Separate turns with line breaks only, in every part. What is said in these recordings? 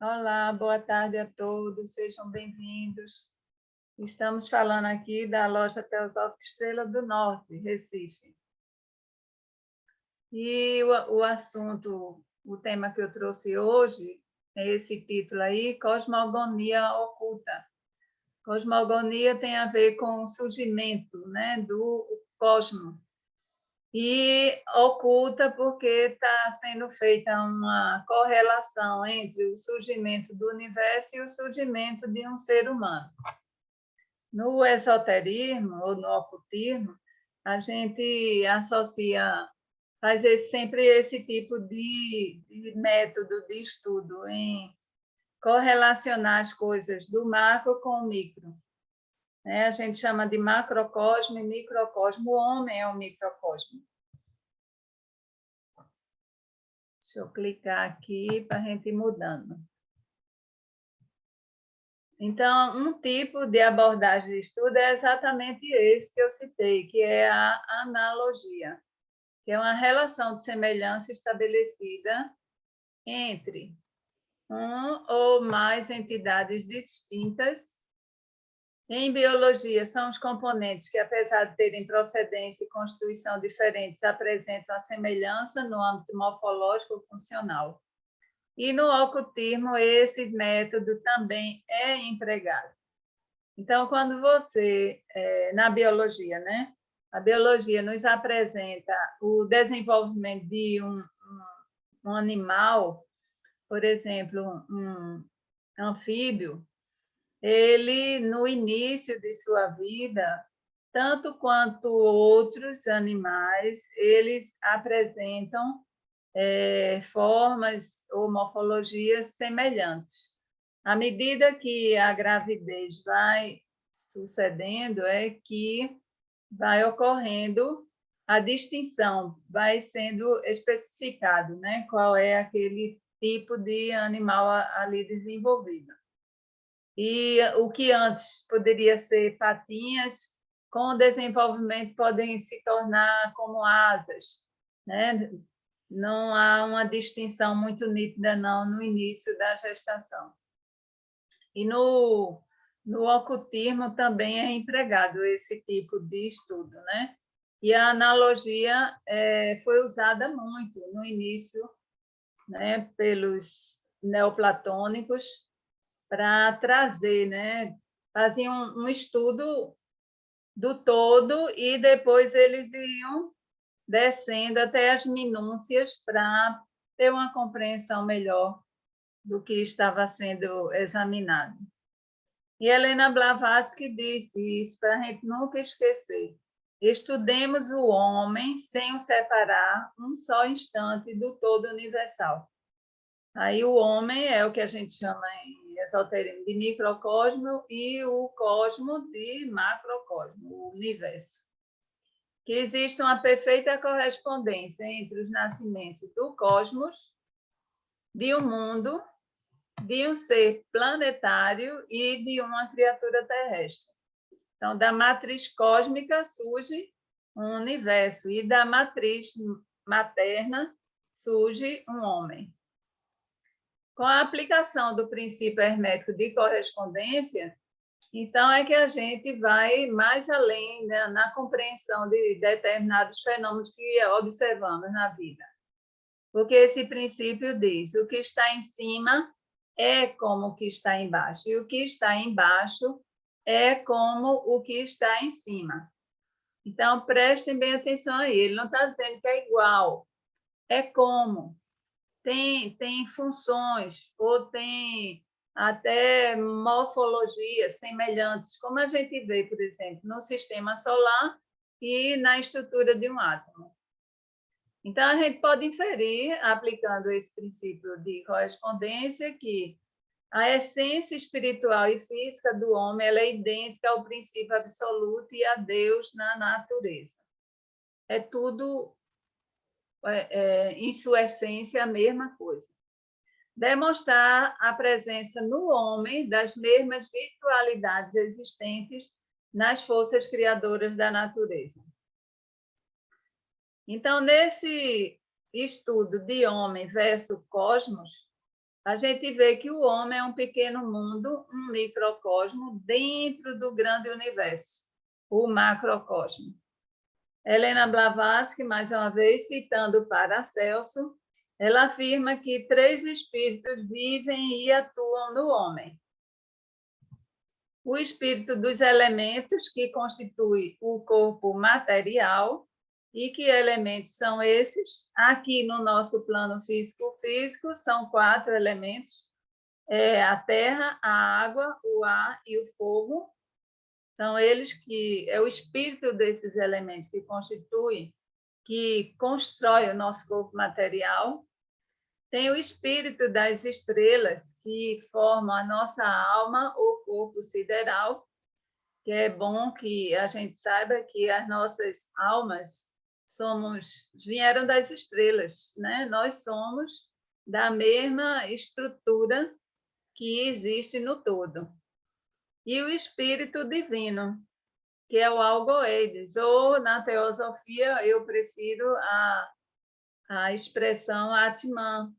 Olá, boa tarde a todos, sejam bem-vindos. Estamos falando aqui da Loja Teosófica Estrela do Norte, Recife. E o assunto, o tema que eu trouxe hoje é esse título aí, Cosmogonia Oculta. Cosmogonia tem a ver com o surgimento, né, do cosmo. E oculta porque está sendo feita uma correlação entre o surgimento do universo e o surgimento de um ser humano. No esoterismo ou no ocultismo, a gente associa, sempre esse tipo de método de estudo em correlacionar as coisas do macro com o micro. A gente chama de macrocosmo e microcosmo. O homem é o microcosmo. Deixa eu clicar aqui para a gente ir mudando. Então, um tipo de abordagem de estudo é exatamente esse que eu citei, que é a analogia, que é uma relação de semelhança estabelecida entre um ou mais entidades distintas. Em biologia, são os componentes que, apesar de terem procedência e constituição diferentes, apresentam a semelhança no âmbito morfológico ou funcional. E no ocultismo, esse método também é empregado. Então, quando você, na biologia, né? A biologia nos apresenta o desenvolvimento de um animal, por exemplo, um anfíbio, ele, no início de sua vida, tanto quanto outros animais, eles apresentam formas ou morfologias semelhantes. À medida que a gravidez vai sucedendo, é que vai ocorrendo a distinção, vai sendo especificado, né, qual é aquele tipo de animal ali desenvolvido. E o que antes poderia ser patinhas, com o desenvolvimento podem se tornar como asas, né? Não há uma distinção muito nítida não no início da gestação. E no ocultismo também é empregado esse tipo de estudo, né? E a analogia foi usada muito no início, né, pelos neoplatônicos para trazer, né? Faziam um estudo do todo e depois eles iam descendo até as minúcias para ter uma compreensão melhor do que estava sendo examinado. E Helena Blavatsky disse isso para a gente nunca esquecer. Estudemos o homem sem o separar um só instante do todo universal. Aí o homem é o que a gente chama em esoterismo de microcosmo e o cosmo de macrocosmo, o universo. Que existe uma perfeita correspondência entre os nascimentos do cosmos, de um mundo, de um ser planetário e de uma criatura terrestre. Então, da matriz cósmica surge um universo e da matriz materna surge um homem. Com a aplicação do princípio hermético de correspondência, então é que a gente vai mais além, né, na compreensão de determinados fenômenos que observamos na vida. Porque esse princípio diz: o que está em cima é como o que está embaixo, e o que está embaixo é como o que está em cima. Então, prestem bem atenção aí. Ele não está dizendo que é igual, é como. Tem funções, ou tem até morfologias semelhantes, como a gente vê, por exemplo, no sistema solar e na estrutura de um átomo. Então, a gente pode inferir, aplicando esse princípio de correspondência, que a essência espiritual e física do homem ela é idêntica ao princípio absoluto e a Deus na natureza. É tudo, em sua essência, a mesma coisa. Demonstrar a presença no homem das mesmas virtualidades existentes nas forças criadoras da natureza. Então, nesse estudo de homem versus cosmos, a gente vê que o homem é um pequeno mundo, um microcosmo dentro do grande universo, o macrocosmo. Helena Blavatsky, mais uma vez, citando Paracelso, ela afirma que 3 espíritos vivem e atuam no homem. O espírito dos elementos, que constitui o corpo material, e que elementos são esses? Aqui no nosso plano físico, são 4 elementos, a terra, a água, o ar e o fogo. São eles que é o espírito desses elementos que constrói o nosso corpo material. Tem o espírito das estrelas, que formam a nossa alma, o corpo sideral, que é bom que a gente saiba que as nossas almas vieram das estrelas, né? Nós somos da mesma estrutura que existe no todo. E o espírito divino, que é o algoides, ou na teosofia eu prefiro a expressão Atman,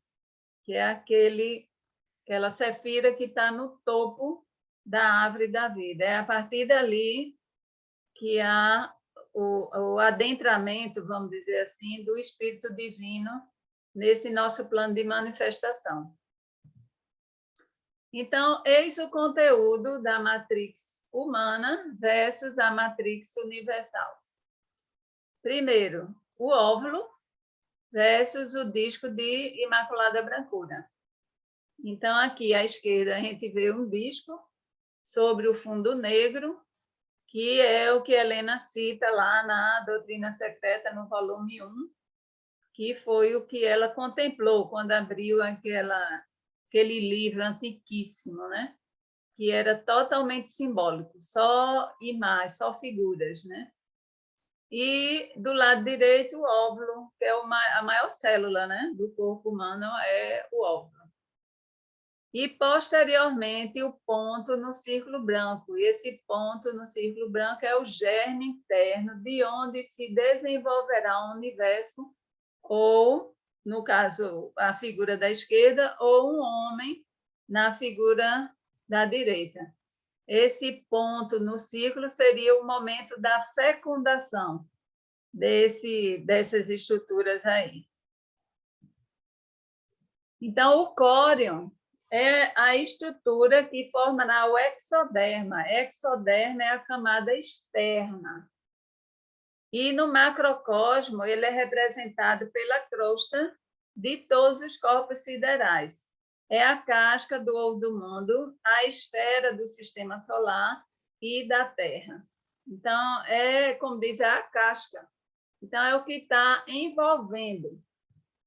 que é aquela cefira que está no topo da árvore da vida. É a partir dali que há o adentramento, vamos dizer assim, do Espírito Divino nesse nosso plano de manifestação. Então, eis o conteúdo da matrix humana versus a matrix universal. Primeiro, o óvulo versus o disco de imaculada brancura. Então, aqui à esquerda, a gente vê um disco sobre o fundo negro, que é o que Helena cita lá na Doutrina Secreta, no volume 1, que foi o que ela contemplou quando abriu aquele livro antiquíssimo, né? Que era totalmente simbólico, só imagens, só figuras, né? E do lado direito, o óvulo, que é a maior célula, né, do corpo humano, é o óvulo. E, posteriormente, o ponto no círculo branco. E esse ponto no círculo branco é o germe interno, de onde se desenvolverá um universo, ou, no caso, a figura da esquerda, ou um homem na figura da direita. Esse ponto no círculo seria o momento da fecundação dessas estruturas aí. Então, o córion é a estrutura que formará o exoderma. Exoderma é a camada externa. E no macrocosmo, ele é representado pela crosta de todos os corpos siderais. É a casca do ovo do mundo, a esfera do sistema solar e da Terra. Então, como diz, é a casca. Então, é o que está envolvendo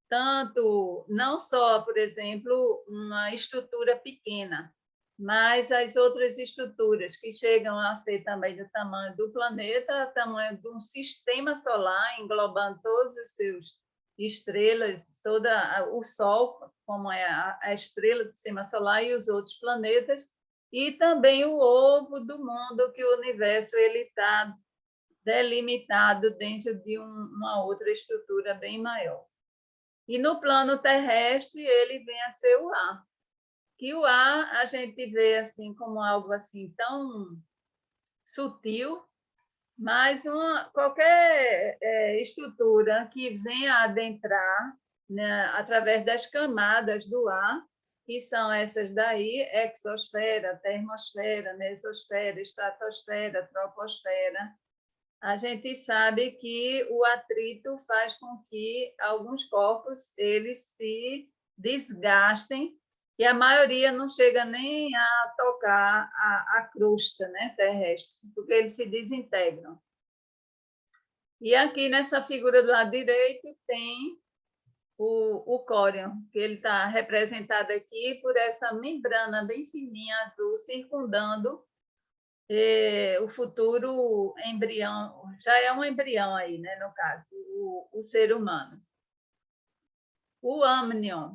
tanto, não só, por exemplo, uma estrutura pequena, mas as outras estruturas que chegam a ser também do tamanho do planeta, tamanho de um sistema solar, englobando todos os seus estrelas, o Sol, como é a estrela do sistema solar, e os outros planetas, e também o ovo do mundo, que o universo está delimitado dentro de uma outra estrutura bem maior. E no plano terrestre, ele vem a ser o ar. Que o ar a gente vê assim como algo assim tão sutil, mas qualquer estrutura que venha adentrar, né, através das camadas do ar, que são essas daí, exosfera, termosfera, mesosfera, estratosfera, troposfera, a gente sabe que o atrito faz com que alguns corpos eles se desgastem e a maioria não chega nem a tocar a crosta, né, terrestre, porque eles se desintegram. E aqui nessa figura do lado direito tem o córion, que ele está representado aqui por essa membrana bem fininha azul circundando o futuro embrião, já é um embrião aí, né, no caso, o ser humano. O âmnion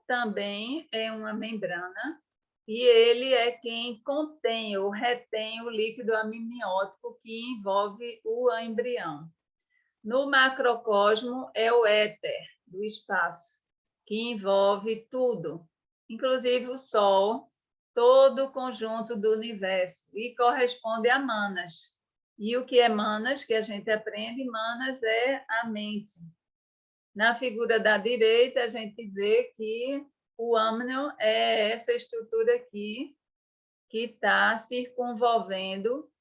também é uma membrana e ele é quem contém ou retém o líquido amniótico que envolve o embrião. No macrocosmo é o éter do espaço. que envolve tudo, inclusive o Sol, todo o conjunto do universo, e corresponde a Manas. E o que é Manas, que a gente aprende? Manas é a mente. Na figura da direita, a gente vê que o âmnion é essa estrutura aqui, que está circunvolvendo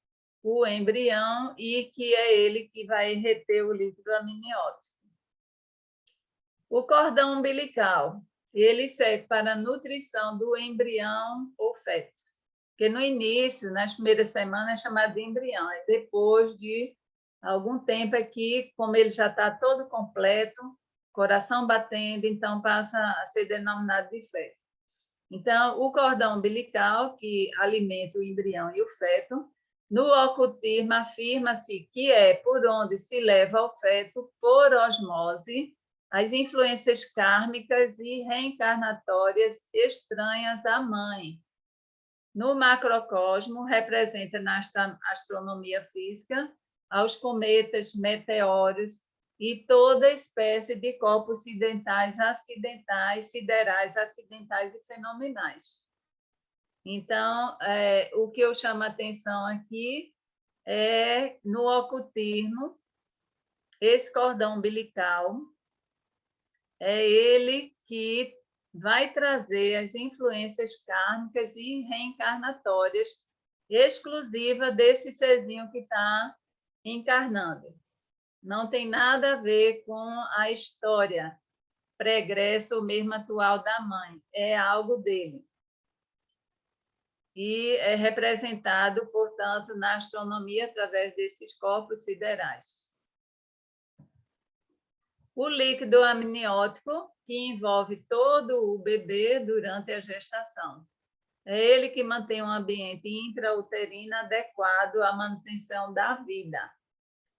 o embrião e que é ele que vai reter o líquido amniótico. O cordão umbilical, ele serve para a nutrição do embrião ou feto, porque no início, nas primeiras semanas, é chamado de embrião, e depois de algum tempo aqui, como ele já está todo completo, coração batendo, então passa a ser denominado de feto. Então, o cordão umbilical, que alimenta o embrião e o feto, no ocultismo afirma-se que é por onde se leva ao feto, por osmose, as influências kármicas e reencarnatórias estranhas à mãe. No macrocosmo, representa na astronomia física aos cometas, meteoros e toda espécie de corpos acidentais, siderais, acidentais e fenomenais. Então, o que eu chamo a atenção aqui é, no ocultismo, esse cordão umbilical, é ele que vai trazer as influências kármicas e reencarnatórias exclusiva desse serzinho que está encarnando. Não tem nada a ver com a história pregressa ou mesmo atual da mãe, é algo dele. E é representado, portanto, na astronomia através desses corpos siderais. O líquido amniótico, que envolve todo o bebê durante a gestação. É ele que mantém um ambiente intrauterino adequado à manutenção da vida.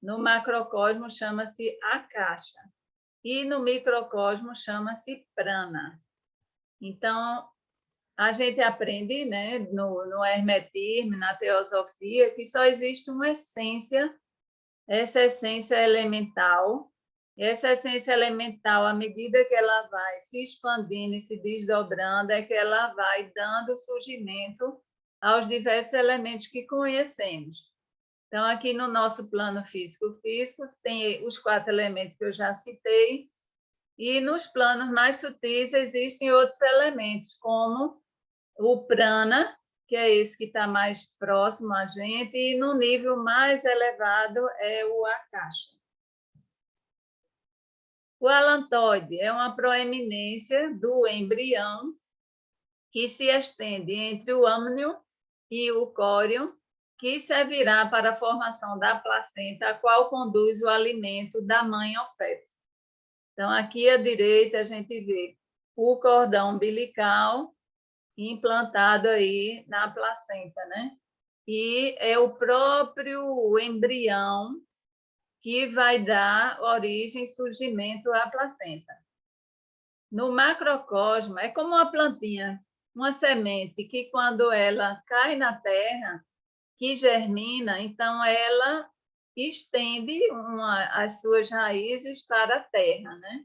No macrocosmo, chama-se akasha. E no microcosmo, chama-se prana. Então, a gente aprende, né, no hermetismo, na teosofia, que só existe uma essência, essa essência elemental. Essa essência elemental, à medida que ela vai se expandindo e se desdobrando, é que ela vai dando surgimento aos diversos elementos que conhecemos. Então, aqui no nosso plano físico, tem os 4 elementos que eu já citei, e nos planos mais sutis existem outros elementos, como o prana, que é esse que está mais próximo a gente, e no nível mais elevado é o akasha. O alantoide é uma proeminência do embrião que se estende entre o âmnion e o córion, que servirá para a formação da placenta, a qual conduz o alimento da mãe ao feto. Então, aqui à direita, a gente vê o cordão umbilical implantado aí na placenta, né? E é o próprio embrião que vai dar origem e surgimento à placenta. No macrocosmo, é como uma plantinha, uma semente que, quando ela cai na terra, que germina, então ela estende as suas raízes para a terra, né?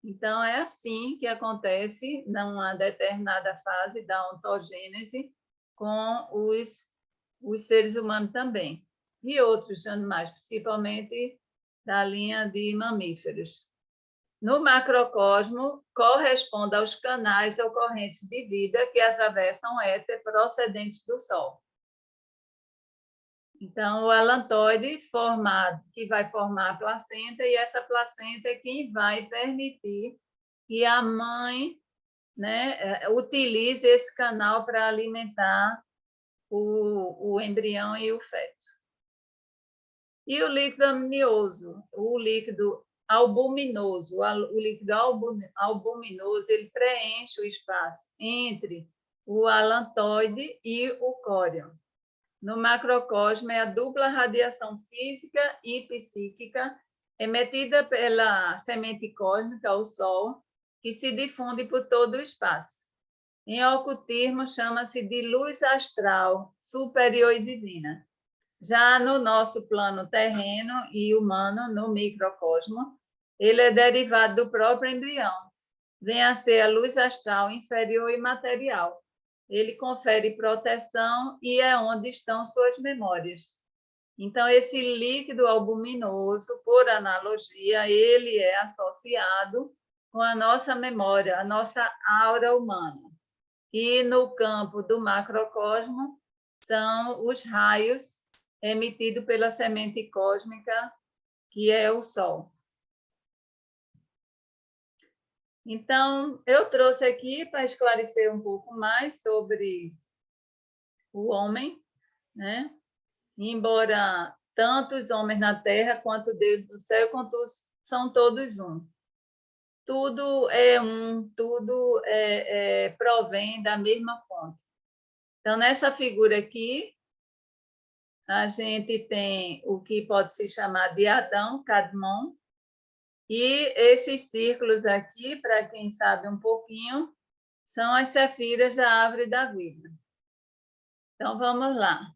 Então, é assim que acontece numa determinada fase da ontogênese com os seres humanos também, e outros animais, principalmente da linha de mamíferos. No macrocosmo, corresponde aos canais ou correntes de vida que atravessam o éter procedentes do Sol. Então, o alantoide que vai formar a placenta, e essa placenta é quem vai permitir que a mãe, né, utilize esse canal para alimentar o embrião e o feto. E o líquido amnioso, o líquido albuminoso. O líquido albuminoso, ele preenche o espaço entre o alantoide e o córion. No macrocosmo, é a dupla radiação física e psíquica emitida pela semente cósmica, o Sol, que se difunde por todo o espaço. Em ocultismo, chama-se de luz astral superior e divina. Já no nosso plano terreno e humano, no microcosmo, ele é derivado do próprio embrião. vem a ser a luz astral inferior e material. Ele confere proteção e é onde estão suas memórias. Então, esse líquido albuminoso, por analogia, ele é associado com a nossa memória, a nossa aura humana. E no campo do macrocosmo, são os raios emitidos pela semente cósmica, que é o Sol. Então, eu trouxe aqui para esclarecer um pouco mais sobre o homem, né? Embora tanto os homens na Terra quanto Deus do céu, quanto são todos um. Tudo é um, tudo provém da mesma fonte. Então, nessa figura aqui, a gente tem o que pode se chamar de Adão, Cadmon, e esses círculos aqui, para quem sabe um pouquinho, são as cefiras da árvore da vida. Então, vamos lá.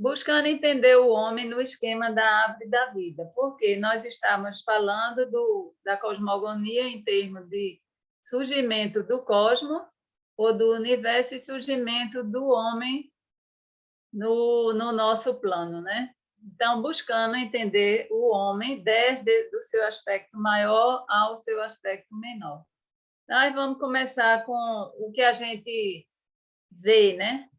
Buscando entender o homem no esquema da árvore da vida, porque nós estamos falando da cosmogonia em termos de surgimento do cosmos ou do universo e surgimento do homem no nosso plano, né? Então, buscando entender o homem desde o seu aspecto maior ao seu aspecto menor. Nós vamos começar com o que a gente vê, né?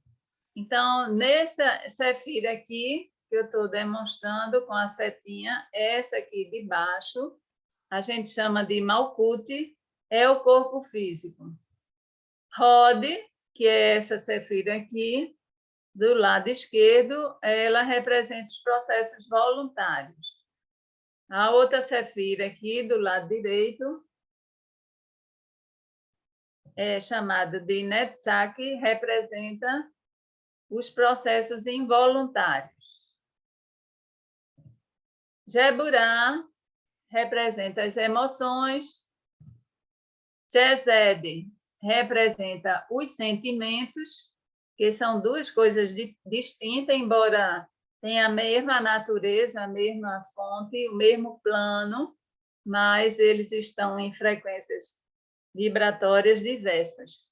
Então, nessa sefira aqui, que eu estou demonstrando com a setinha, essa aqui de baixo, a gente chama de Malkuth, é o corpo físico. Hod, que é essa sefira aqui, do lado esquerdo, ela representa os processos voluntários. A outra sefira aqui, do lado direito, é chamada de Netzach, representa os processos involuntários. Geburah representa as emoções. Chesed representa os sentimentos, que são duas coisas distintas, embora tenham a mesma natureza, a mesma fonte, o mesmo plano, mas eles estão em frequências vibratórias diversas.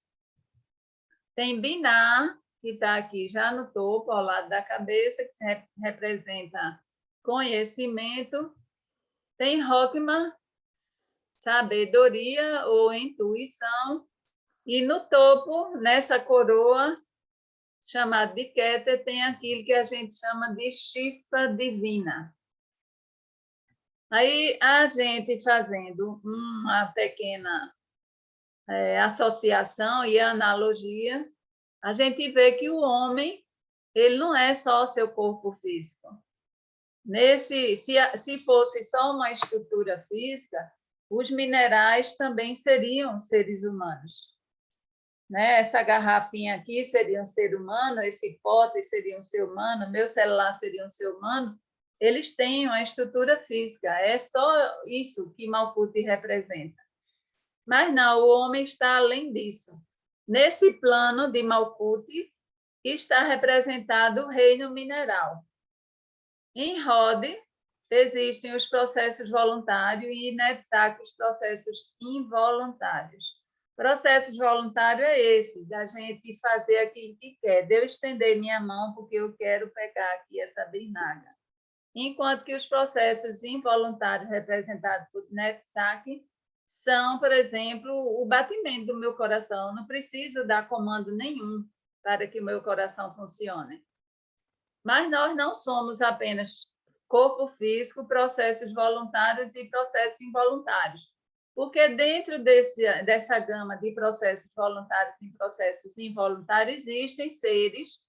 Tem Binah, que está aqui já no topo, ao lado da cabeça, que representa conhecimento. Tem Rockman, sabedoria ou intuição. E no topo, nessa coroa, chamada de Keter, tem aquilo que a gente chama de chispa divina. Aí, a gente fazendo uma pequena associação e analogia, a gente vê que o homem ele não é só seu corpo físico. Se fosse só uma estrutura física, os minerais também seriam seres humanos. Né? Essa garrafinha aqui seria um ser humano, esse pote seria um ser humano, meu celular seria um ser humano. Eles têm uma estrutura física, é só isso que Malkuth representa. Mas não, o homem está além disso. Nesse plano de Malkuth está representado o reino mineral. Em Hod existem os processos voluntários e em Netzach os processos involuntários. Processos voluntários é esse, da gente fazer aquilo que quer, de eu estender minha mão porque eu quero pegar aqui essa bisnaga. Enquanto que os processos involuntários representados por Netzach são, por exemplo, o batimento do meu coração. Eu não preciso dar comando nenhum para que o meu coração funcione. Mas nós não somos apenas corpo físico, processos voluntários e processos involuntários. Porque dentro dessa gama de processos voluntários e processos involuntários existem seres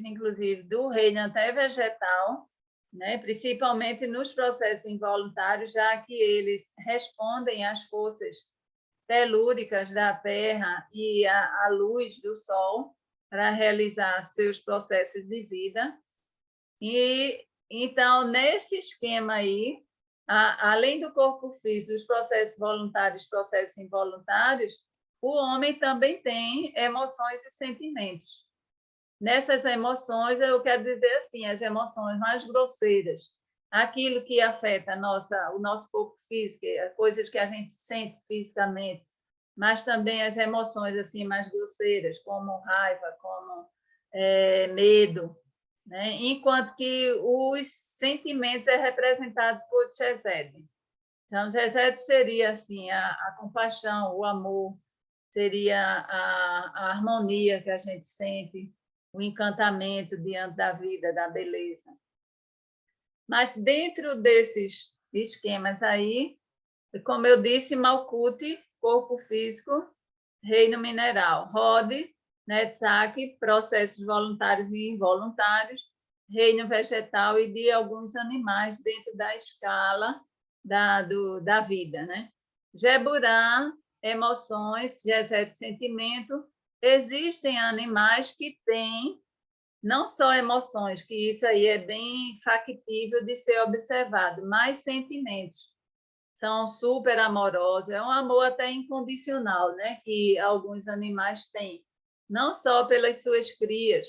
inclusive do reino até vegetal, né? Principalmente nos processos involuntários, já que eles respondem às forças telúricas da Terra e à luz do Sol para realizar seus processos de vida. E então, nesse esquema aí, além do corpo físico, os processos voluntários, processos involuntários, o homem também tem emoções e sentimentos. Nessas emoções, eu quero dizer assim, as emoções mais grosseiras, aquilo que afeta o nosso corpo físico, coisas que a gente sente fisicamente, mas também as emoções assim mais grosseiras, como raiva, como medo, né? Enquanto que os sentimentos é representado por Chesed. Então, Chesed seria assim a compaixão, o amor, seria a harmonia que a gente sente, o encantamento diante da vida, da beleza. Mas dentro desses esquemas aí, como eu disse, Malkuth, corpo físico, reino mineral, Hod, Netzach, processos voluntários e involuntários, reino vegetal e de alguns animais dentro da escala da vida, né? Geburah, emoções, Geset, sentimento. Existem animais que têm não só emoções, que isso aí é bem factível de ser observado, mas sentimentos. São super amorosos, é um amor até incondicional, né? Que alguns animais têm, não só pelas suas crias,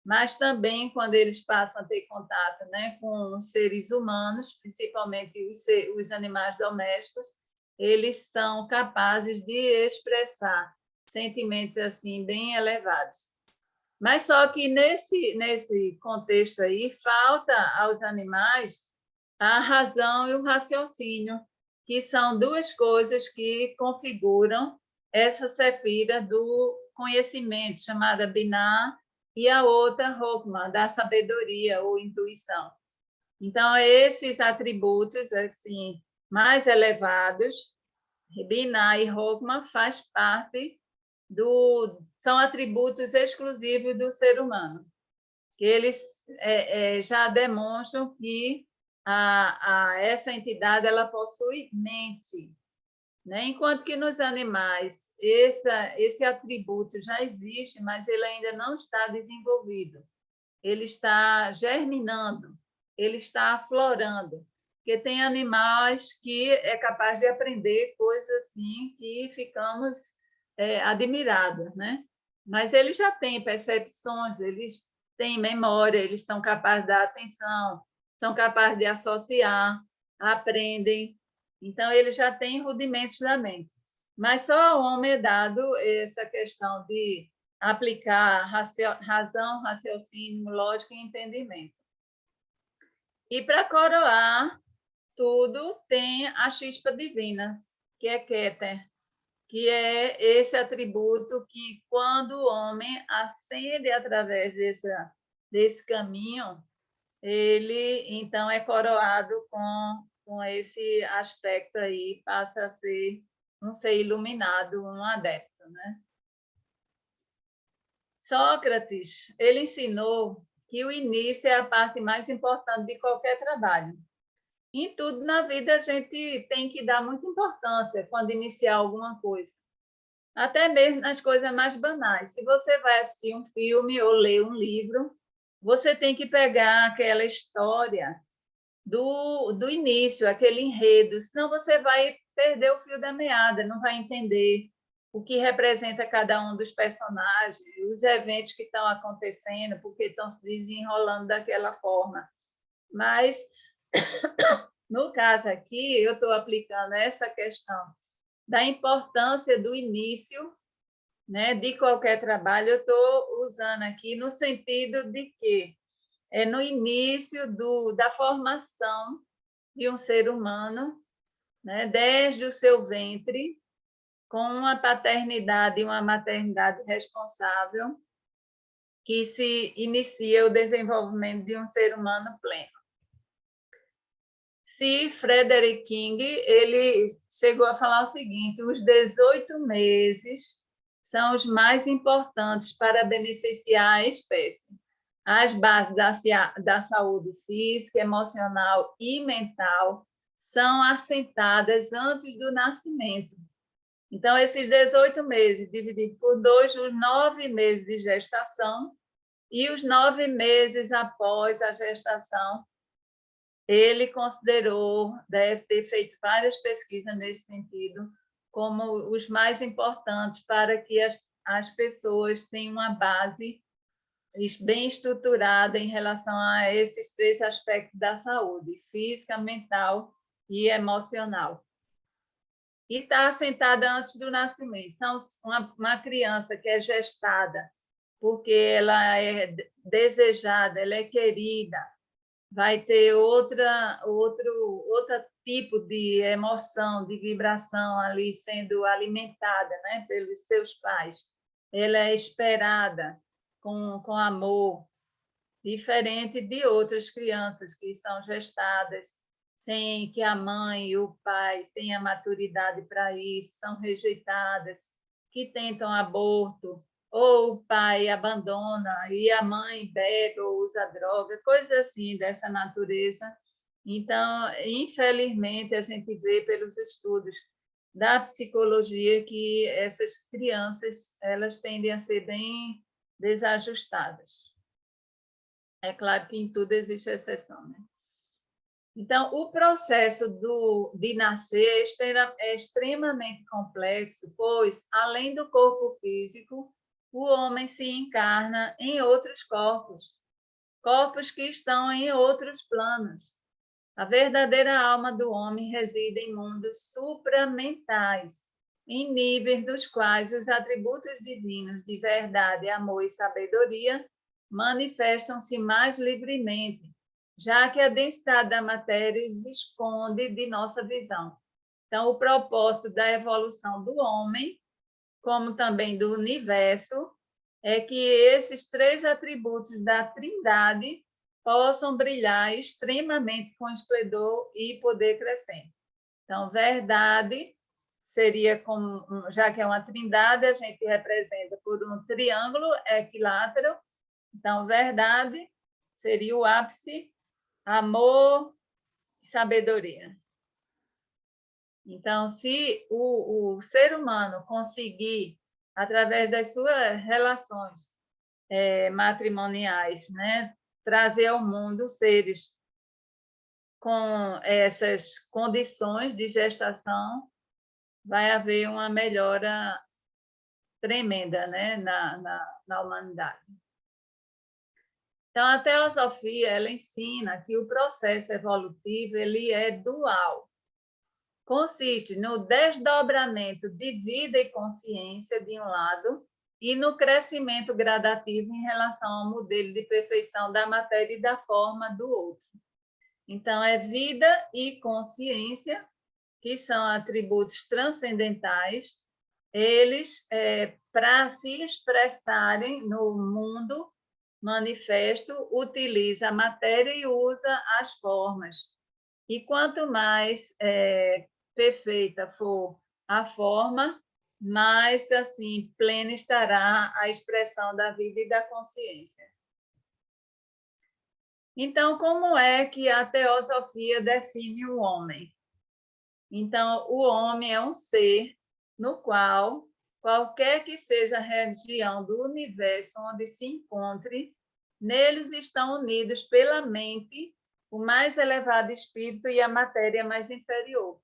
mas também quando eles passam a ter contato, né, com os seres humanos, principalmente os animais domésticos, eles são capazes de expressar sentimentos assim bem elevados. Mas só que nesse contexto aí falta aos animais a razão e o raciocínio, que são duas coisas que configuram essa sefira do conhecimento, chamada Binah, e a outra, Hokmah, da sabedoria ou intuição. Então, esses atributos assim mais elevados, Binah e Hokmah, faz parte são atributos exclusivos do ser humano, que eles já demonstram que essa entidade ela possui mente, né? Enquanto que nos animais esse atributo já existe, mas ele ainda não está desenvolvido, ele está germinando, ele está aflorando, porque tem animais que é capaz de aprender coisas assim que ficamos admirados, né? Mas eles já têm percepções, eles têm memória, eles são capazes de dar atenção, são capazes de associar, aprendem. Então, eles já têm rudimentos da mente. Mas só ao homem é dado essa questão de aplicar razão, raciocínio, lógica e entendimento. E para coroar tudo, tem a chispa divina, que é Keter, que é esse atributo que, quando o homem ascende através desse caminho, ele, então, é coroado com esse aspecto aí, passa a ser um ser iluminado, um adepto, né? Sócrates, ele ensinou que o início é a parte mais importante de qualquer trabalho. Em tudo na vida a gente tem que dar muita importância quando iniciar alguma coisa. Até mesmo nas coisas mais banais. Se você vai assistir um filme ou ler um livro, você tem que pegar aquela história do início, aquele enredo, senão você vai perder o fio da meada, não vai entender o que representa cada um dos personagens, os eventos que estão acontecendo, porque estão se desenrolando daquela forma. Mas, no caso aqui, eu estou aplicando essa questão da importância do início, né, de qualquer trabalho, eu estou usando aqui no sentido de que é no início da formação de um ser humano, né, desde o seu ventre, com uma paternidade e uma maternidade responsável, que se inicia o desenvolvimento de um ser humano pleno. Se Frederick King ele chegou a falar o seguinte: os 18 meses são os mais importantes para beneficiar a espécie. As bases da saúde física, emocional e mental são assentadas antes do nascimento. Então, esses 18 meses, divididos por 2, os 9 meses de gestação e os 9 meses após a gestação, ele considerou, deve ter feito várias pesquisas nesse sentido, como os mais importantes para que as pessoas tenham uma base bem estruturada em relação a esses 3 aspectos da saúde: física, mental e emocional. E está assentada antes do nascimento. Então, uma criança que é gestada porque ela é desejada, ela é querida, vai ter outro tipo de emoção, de vibração ali sendo alimentada, né, pelos seus pais. Ela é esperada com amor, diferente de outras crianças que são gestadas sem que a mãe e o pai tenham maturidade para isso, são rejeitadas, que tentam aborto, ou o pai abandona e a mãe bebe ou usa droga, coisas assim dessa natureza. Então, infelizmente, a gente vê pelos estudos da psicologia que essas crianças elas tendem a ser bem desajustadas. É claro que em tudo existe exceção, né? Então, o processo de nascer é extremamente complexo, pois, além do corpo físico, o homem se encarna em outros corpos, corpos que estão em outros planos. A verdadeira alma do homem reside em mundos supramentais, em níveis dos quais os atributos divinos de verdade, amor e sabedoria manifestam-se mais livremente, já que a densidade da matéria os esconde de nossa visão. Então, o propósito da evolução do homem, como também do universo, é que esses 3 atributos da Trindade possam brilhar extremamente com esplendor e poder crescente. Então, verdade seria como, já que é uma trindade, a gente representa por um triângulo equilátero. Então, verdade seria o ápice, amor e sabedoria. Então, se o ser humano conseguir, através das suas relações matrimoniais, né, trazer ao mundo seres com essas condições de gestação, vai haver uma melhora tremenda, né, na humanidade. Então, a teosofia ela ensina que o processo evolutivo ele é dual. Consiste no desdobramento de vida e consciência, de um lado, e no crescimento gradativo em relação ao modelo de perfeição da matéria e da forma do outro. Então, é vida e consciência, que são atributos transcendentais, eles, para se expressarem no mundo manifesto, utiliza a matéria e usa as formas. E quanto mais perfeita for a forma, mais assim plena estará a expressão da vida e da consciência. Então, como é que a teosofia define o homem? Então, o homem é um ser no qual, qualquer que seja a região do universo onde se encontre, neles estão unidos pela mente o mais elevado espírito e a matéria mais inferior.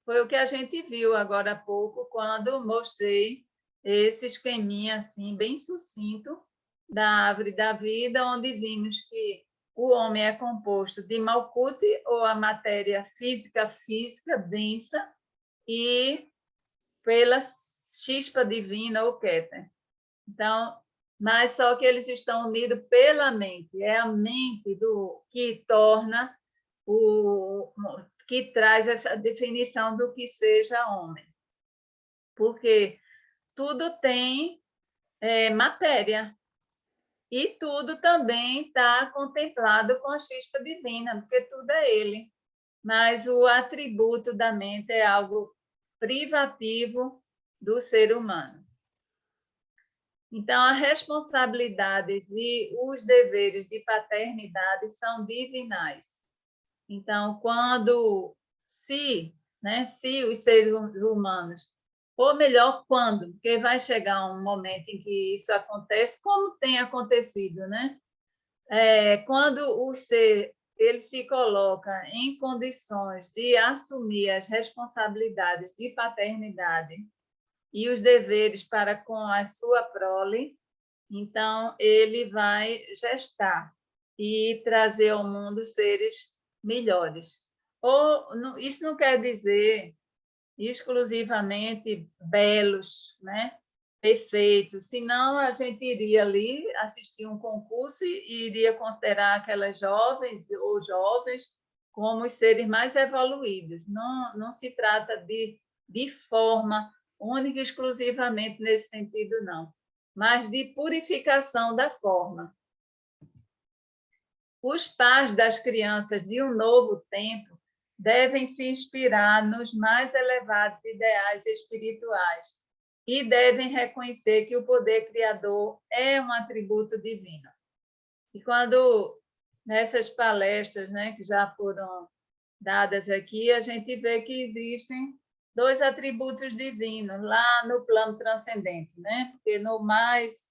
Foi o que a gente viu agora há pouco, quando mostrei esse esqueminha assim, bem sucinto, da árvore da vida, onde vimos que o homem é composto de Malkuth, ou a matéria física densa, e pela chispa divina, ou Keter. Então, mas só que eles estão unidos pela mente. É a mente que torna que traz essa definição do que seja homem. Porque tudo tem matéria, e tudo também está contemplado com a chispa divina, porque tudo é ele. Mas o atributo da mente é algo privativo do ser humano. Então, as responsabilidades e os deveres de paternidade são divinais. Então, se os seres humanos, ou melhor, quando, porque vai chegar um momento em que isso acontece, como tem acontecido, né? Quando o ser ele se coloca em condições de assumir as responsabilidades de paternidade e os deveres para com a sua prole, Então, ele vai gestar e trazer ao mundo seres melhores. Isso não quer dizer exclusivamente belos, né? Perfeitos, senão a gente iria ali assistir um concurso e iria considerar aquelas jovens ou jovens como os seres mais evoluídos. Não se trata de forma única e exclusivamente nesse sentido, não, mas de purificação da forma. Os pais das crianças de um novo tempo devem se inspirar nos mais elevados ideais espirituais e devem reconhecer que o poder criador é um atributo divino. E quando, nessas palestras, né, que já foram dadas aqui, a gente vê que existem dois atributos divinos lá no plano transcendente, né? Porque no mais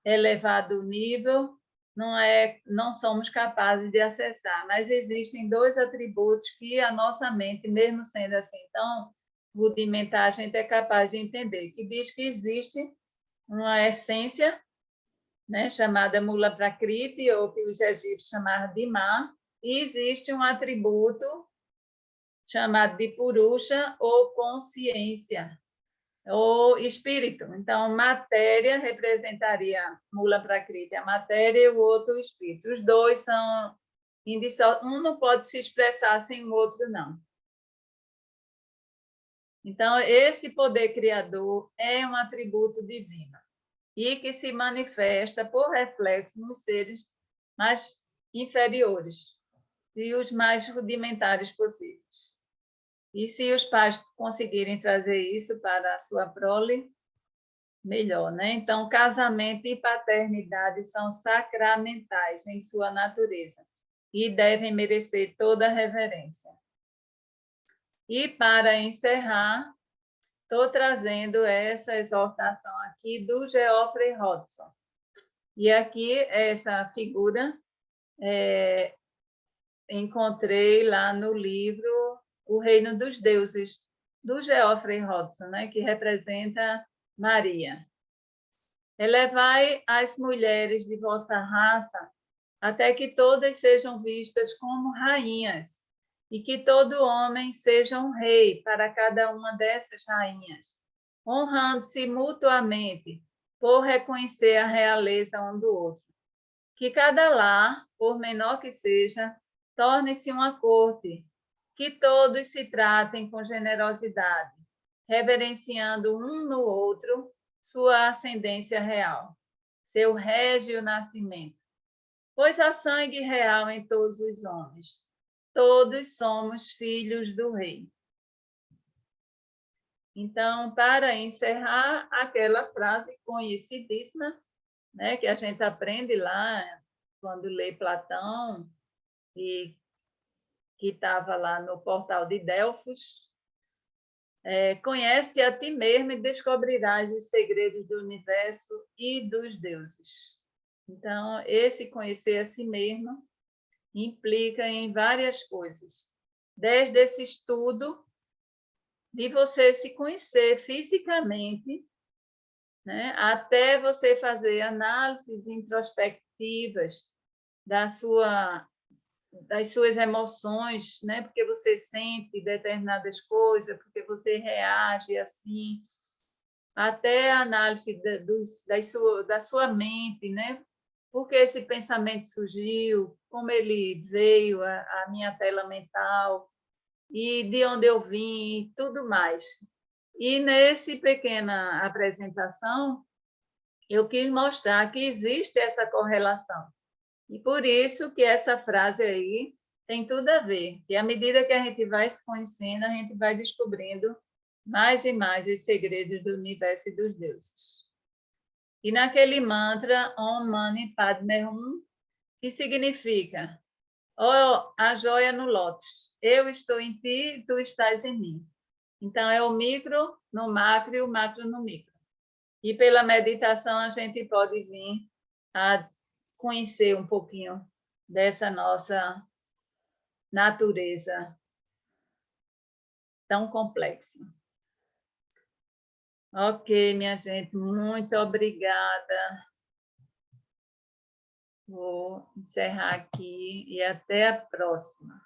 elevado nível não somos capazes de acessar, mas existem dois atributos que a nossa mente, mesmo sendo assim tão rudimentar, a gente é capaz de entender, que diz que existe uma essência, né, chamada Mula Prakriti, ou que os egípcios chamavam de Má, e existe um atributo chamado de Purusha, ou consciência, ou espírito. Então, matéria representaria Mula Prakriti, a matéria, e o outro o espírito. Os dois são indissolutíveis, um não pode se expressar sem o outro, não. Então, esse poder criador é um atributo divino e que se manifesta por reflexo nos seres mais inferiores e os mais rudimentares possíveis. E se os pais conseguirem trazer isso para a sua prole, melhor, né? Então, casamento e paternidade são sacramentais em sua natureza e devem merecer toda a reverência. E, para encerrar, estou trazendo essa exortação aqui do Geoffrey Hodgson. E aqui, essa figura, encontrei lá no livro O Reino dos Deuses, do Geoffrey Hodgson, né, que representa Maria. Elevai as mulheres de vossa raça até que todas sejam vistas como rainhas, e que todo homem seja um rei para cada uma dessas rainhas, honrando-se mutuamente por reconhecer a realeza um do outro. Que cada lar, por menor que seja, torne-se uma corte, que todos se tratem com generosidade, reverenciando um no outro sua ascendência real, seu régio nascimento. Pois há sangue real em todos os homens. Todos somos filhos do rei. Então, para encerrar, aquela frase conhecidíssima, né, que a gente aprende lá quando lê Platão, e que estava lá no portal de Delfos, conhece-te a ti mesmo e descobrirás os segredos do universo e dos deuses. Então, esse conhecer a si mesmo implica em várias coisas, desde esse estudo de você se conhecer fisicamente, né, até você fazer análises introspectivas das suas emoções, né, porque você sente determinadas coisas, porque você reage assim, até a análise da sua mente, né? Por que esse pensamento surgiu, como ele veio à minha tela mental, e de onde eu vim, tudo mais. E nessa pequena apresentação, eu quis mostrar que existe essa correlação. E por isso que essa frase aí tem tudo a ver. E à medida que a gente vai se conhecendo, a gente vai descobrindo mais e mais os segredos do universo e dos deuses. E naquele mantra Om Mani Padme Hum, que significa a joia no lótus. Eu estou em ti, tu estás em mim. Então, é o micro no macro e o macro no micro. E pela meditação, a gente pode vir a conhecer um pouquinho dessa nossa natureza tão complexa. Ok, minha gente, muito obrigada Vou encerrar aqui e até a próxima.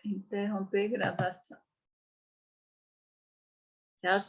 Interromper gravação. Tchau, tchau.